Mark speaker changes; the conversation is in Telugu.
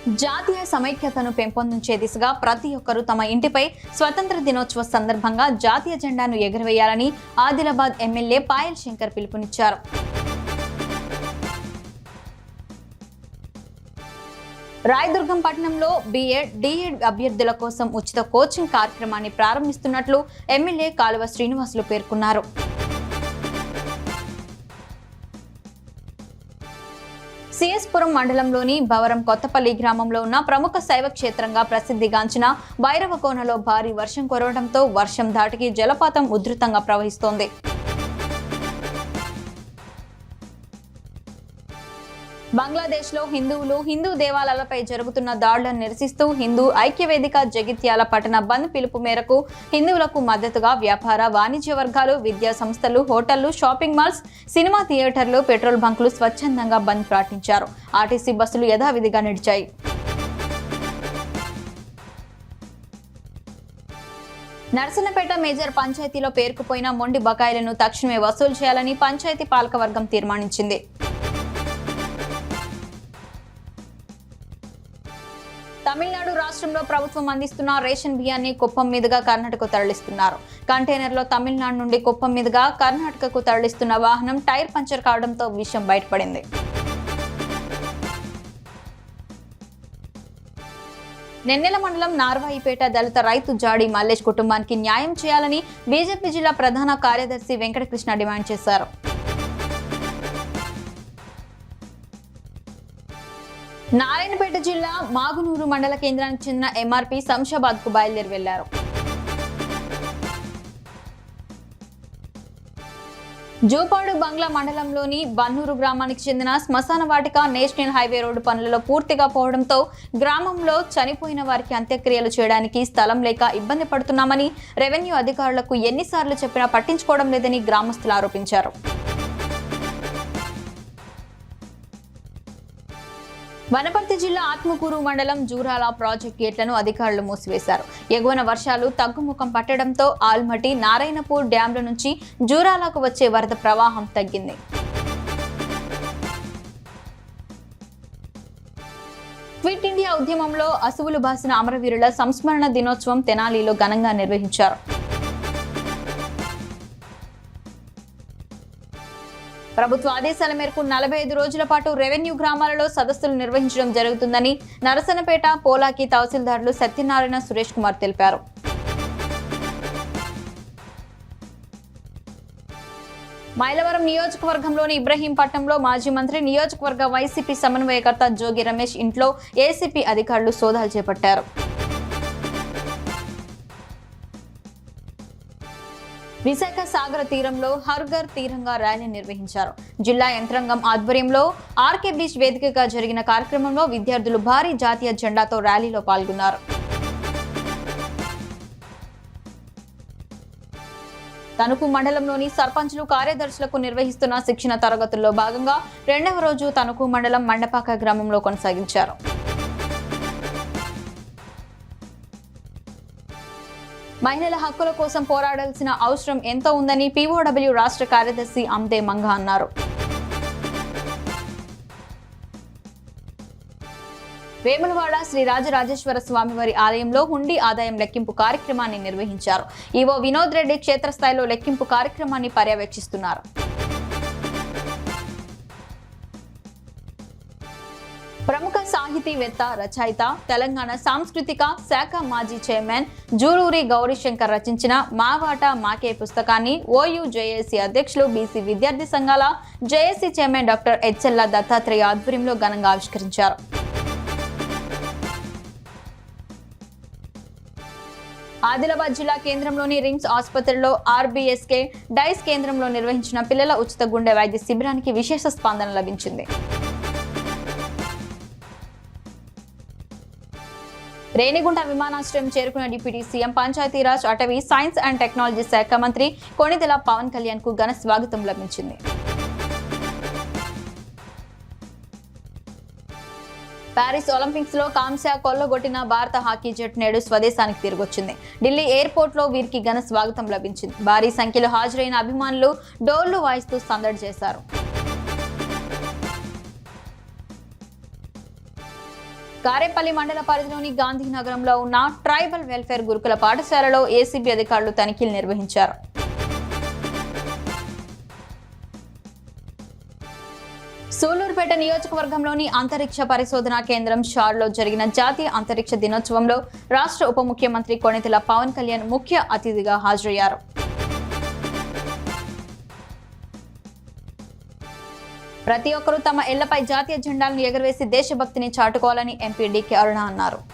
Speaker 1: జాతీయ సమైక్యతను పెంపొందించే దిశగా ప్రతి ఒక్కరూ తమ ఇంటిపై స్వతంత్ర దినోత్సవ సందర్భంగా జాతీయ జెండాను ఎగురవేయాలని ఆదిలాబాద్ ఎమ్మెల్యే పాయల్ శంకర్ పిలుపునిచ్చారు. రాయదుర్గం పట్టణంలో బీఎడ్, డిఎడ్ అభ్యర్థుల కోసం ఉచిత కోచింగ్ కార్యక్రమాన్ని ప్రారంభిస్తున్నట్లు ఎమ్మెల్యే కాలువ శ్రీనివాసులు పేర్కొన్నారు. సిఎస్పురం మండలంలోని భవరం కొత్తపల్లి గ్రామంలో ఉన్న ప్రముఖ శైవ క్షేత్రంగా ప్రసిద్ధిగాంచిన భైరవకోనలో భారీ వర్షం కురవడంతో వర్షం ధాటికి జలపాతం ఉధృతంగా ప్రవహిస్తోంది. బంగ్లాదేశ్లో హిందూ దేవాలయాలపై జరుగుతున్న దాడులను నిరసిస్తూ హిందూ ఐక్యవేదిక జగిత్యాల పట్టణ బంద్ పిలుపు మేరకు హిందువులకు మద్దతుగా వ్యాపార, వాణిజ్య వర్గాలు, విద్యా సంస్థలు, హోటళ్లు, షాపింగ్ మాల్స్, సినిమా థియేటర్లు, పెట్రోల్ బంకులు స్వచ్ఛందంగా బంద్ పాటించారు. ఆర్టీసీ బస్సులు యథావిధిగా నడిచాయి. నర్సన్నపేట మేజర్ పంచాయతీలో పేరుకుపోయిన మొండి బకాయిలను తక్షణమే వసూలు చేయాలని పంచాయతీ పాలకవర్గం తీర్మానించింది. తమిళనాడు రాష్ట్రంలో ప్రభుత్వం అందిస్తున్న రేషన్ బియ్యాన్ని కుప్పం మీదుగా కర్ణాటకకు తరలిస్తున్నారు. కంటైనర్లో తమిళనాడు నుండి కుప్పం మీదుగా కర్ణాటకకు తరలిస్తున్న వాహనం టైర్ పంచర్ కావడంతో విషయం బయటపడింది. నెన్నెల మండలం నార్వాయిపేట దళిత రైతు జాడి మల్లేష్ కుటుంబానికి న్యాయం చేయాలని బీజేపీ జిల్లా ప్రధాన కార్యదర్శి వెంకటకృష్ణ డిమాండ్ చేశారు. నారాయణపేట జిల్లా మాగునూరు మండల కేంద్రానికి చెందిన ఎంఆర్పీ శంషాబాద్ కు బయలుదేరి వెళ్లారు. జూపాడు బంగ్లా మండలంలోని బన్నూరు గ్రామానికి చెందిన శ్మశాన వాటిక నేషనల్ హైవే రోడ్డు పనులలో పూర్తిగా పోవడంతో గ్రామంలో చనిపోయిన వారికి అంత్యక్రియలు చేయడానికి స్థలం లేక ఇబ్బంది పడుతున్నామని రెవెన్యూ అధికారులకు ఎన్నిసార్లు చెప్పినా పట్టించుకోవడం లేదని గ్రామస్తులు ఆరోపించారు. వనపర్తి జిల్లా ఆత్మకూరు మండలం జూరాల ప్రాజెక్టు గేట్లను అధికారులు మూసివేశారు. ఎగువన వర్షాలు తగ్గుముఖం పట్టడంతో ఆల్మటి, నారాయణపూర్ డ్యాంల నుంచి జూరాలకు వచ్చే వరద ప్రవాహం తగ్గింది. క్విట్ ఇండియా ఉద్యమంలో అసువులు బాసిన అమరవీరుల సంస్మరణ దినోత్సవం తెనాలిలో ఘనంగా నిర్వహించారు. ప్రభుత్వ ఆదేశాల మేరకు 45 రోజుల పాటు రెవెన్యూ గ్రామాలలో సదస్సులు నిర్వహించడం జరుగుతుందని నరసన్నపేట పోలాకి తహసీల్దార్లు సత్యనారాయణ, సురేష్ కుమార్ తెలిపారు. మైలవరం నియోజకవర్గంలోని ఇబ్రహీంపట్నంలో మాజీ మంత్రి, నియోజకవర్గ వైసీపీ సమన్వయకర్త జోగి రమేష్ ఇంట్లో ఏసీపీ అధికారులు సోదాలు చేపట్టారు. విశాఖ సాగర తీరంలో హర్ఘర్ తీరంగా ర్యాలీ నిర్వహించారు. జిల్లా యంత్రాంగం ఆధ్వర్యంలో ఆర్కే బీచ్ వేదికగా జరిగిన కార్యక్రమంలో విద్యార్థులు భారీ జాతీయ జెండాతో ర్యాలీలో పాల్గొన్నారు. తణుకు మండలంలోని సర్పంచులు, కార్యదర్శులకు నిర్వహిస్తున్న శిక్షణ తరగతుల్లో భాగంగా 2వ రోజు తణుకు మండలం మండపాక గ్రామంలో కొనసాగించారు. మహిళల హక్కుల కోసం పోరాడాల్సిన అవసరం ఎంతో ఉందని పీఓడబ్ల్యూ రాష్ట్ర కార్యదర్శి అందే మంగ అన్నారు. వేములవాడ శ్రీ రాజరాజేశ్వర స్వామివారి ఆలయంలో హుండీ ఆదాయం లెక్కింపు కార్యక్రమాన్ని నిర్వహించారు. ఈవో వినోద్ రెడ్డి క్షేత్రస్థాయిలో లెక్కింపు కార్యక్రమాన్ని పర్యవేక్షిస్తున్నారు. ప్రముఖ సాహితీవేత్త, రచయిత, తెలంగాణ సాంస్కృతిక శాఖ మాజీ చైర్మన్ జూలూరి గౌరీశంకర్ రచించిన మా వాటా మాకే పుస్తకాన్ని ఓయూ జేఏసీ అధ్యక్షులు, బీసీ విద్యార్థి సంఘాల JAC chairman doctor HL Dattatreya ఆధ్వర్యంలో ఘనంగా ఆవిష్కరించారు. ఆదిలాబాద్ జిల్లా కేంద్రంలోని రిమ్స్ ఆసుపత్రిలో ఆర్బీఎస్కే డైస్ కేంద్రంలో నిర్వహించిన పిల్లల ఉచిత గుండె వైద్య శిబిరానికి విశేష స్పందన లభించింది. రేణిగుంట విమానాశ్రయం చేరుకున్న డిప్యూటీ సీఎం, పంచాయతీరాజ్, అటవీ, సైన్స్ అండ్ టెక్నాలజీ శాఖ మంత్రి కొణిదెల పవన్ కళ్యాణ్ కు ఘన స్వాగతం లభించింది. ప్యారిస్ ఒలింపిక్స్ లో కాంస్య కొల్లగొట్టిన భారత హాకీ జట్టు నేడు స్వదేశానికి తిరిగొచ్చింది. ఢిల్లీ ఎయిర్పోర్ట్ లో వీరికి ఘన స్వాగతం లభించింది. భారీ సంఖ్యలో హాజరైన అభిమానులు డోర్లు వాయిస్తూ సందడి చేశారు. కారేపల్లి మండల పరిధిలోని గాంధీనగరంలో ఉన్న ట్రైబల్ వెల్ఫేర్ గురుకుల పాఠశాలలో ఏసీబీ అధికారులు తనిఖీలు నిర్వహించారు. సూలూరుపేట నియోజకవర్గంలోని అంతరిక్ష పరిశోధనా కేంద్రం షార్లో జరిగిన జాతీయ అంతరిక్ష దినోత్సవంలో రాష్ట్ర ఉప ముఖ్యమంత్రి కొణితెల పవన్ కళ్యాణ్ ముఖ్య అతిథిగా హాజరయ్యారు. ప్రతి ఒక్కరూ తమ ఇళ్లపై జాతీయ జెండాలను ఎగురవేసి దేశభక్తిని చాటుకోవాలని ఎంపీ డీకే అరుణ అన్నారు.